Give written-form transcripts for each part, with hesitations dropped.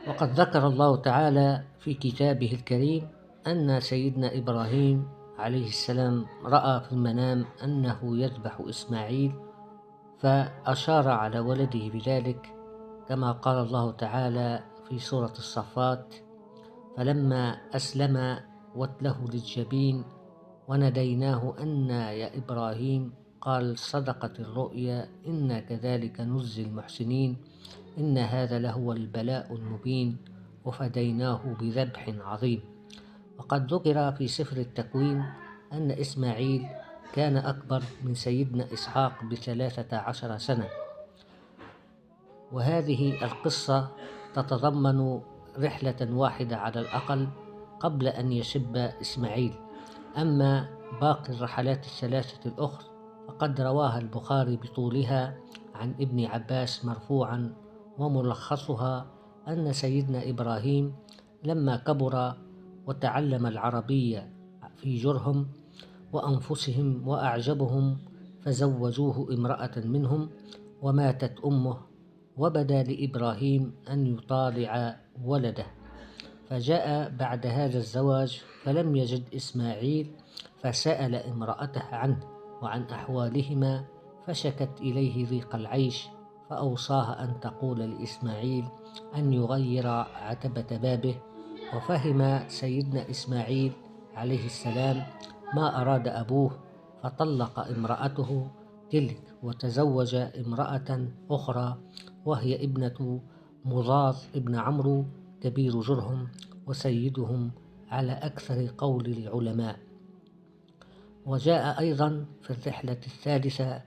وقد ذكر الله تعالى في كتابه الكريم أن سيدنا إبراهيم عليه السلام رأى في المنام أنه يذبح إسماعيل، فأشار على ولده بذلك، كما قال الله تعالى في سورة الصفات: فلما أسلم وتله للجبين وناديناه أن يا إبراهيم قال صدقت الرؤيا إنا كذلك نجزي المحسنين إن هذا لهو البلاء المبين وفديناه بذبح عظيم. وقد ذكر في سفر التكوين أن إسماعيل كان أكبر من سيدنا إسحاق ب13 سنة، وهذه القصة تتضمن رحلة واحدة على الأقل قبل أن يشب إسماعيل. أما باقي الرحلات الثلاثة الأخرى فقد رواها البخاري بطولها عن ابن عباس مرفوعا، وملخصها أن سيدنا إبراهيم لما كبر وتعلم العربية في جرهم وأنفسهم وأعجبهم فزوجوه امرأة منهم، وماتت أمه، وبدا لإبراهيم أن يطالع ولده، فجاء بعد هذا الزواج فلم يجد إسماعيل، فسأل امرأته عنه وعن أحوالهما، فشكت إليه ضيق العيش، فأوصاها أن تقول لإسماعيل أن يغير عتبة بابه. وفهم سيدنا إسماعيل عليه السلام ما أراد أبوه، فطلق امرأته تلك وتزوج امرأة أخرى، وهي ابنة مضاذ ابن عمرو كبير جرهم وسيدهم على أكثر قول العلماء. وجاء أيضا في الرحلة الثالثة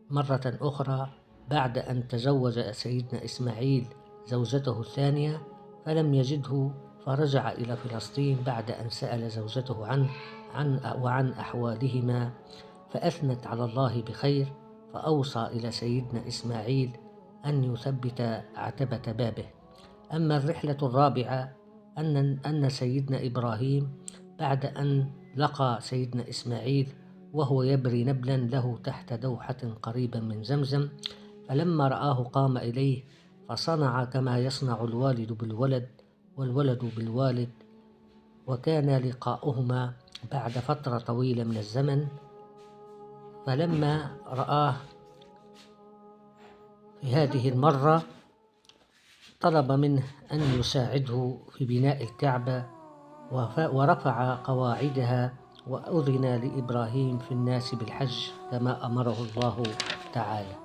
مرة أخرى بعد أن تزوج سيدنا إسماعيل زوجته الثانية فلم يجده، فرجع إلى فلسطين بعد أن سأل زوجته عنه وعن أحوالهما، فأثنت على الله بخير، فأوصى إلى سيدنا إسماعيل أن يثبت عتبة بابه. أما الرحلة الرابعة أن سيدنا إبراهيم بعد أن لقى سيدنا إسماعيل وهو يبري نبلا له تحت دوحة قريبا من زمزم، فلما رآه قام إليه فصنع كما يصنع الوالد بالولد والولد بالوالد، وكان لقاؤهما بعد فترة طويلة من الزمن. فلما رآه في هذه المرة طلب منه أن يساعده في بناء الكعبة، ورفع قواعدها، وأذن لإبراهيم في الناس بالحج كما أمره الله تعالى.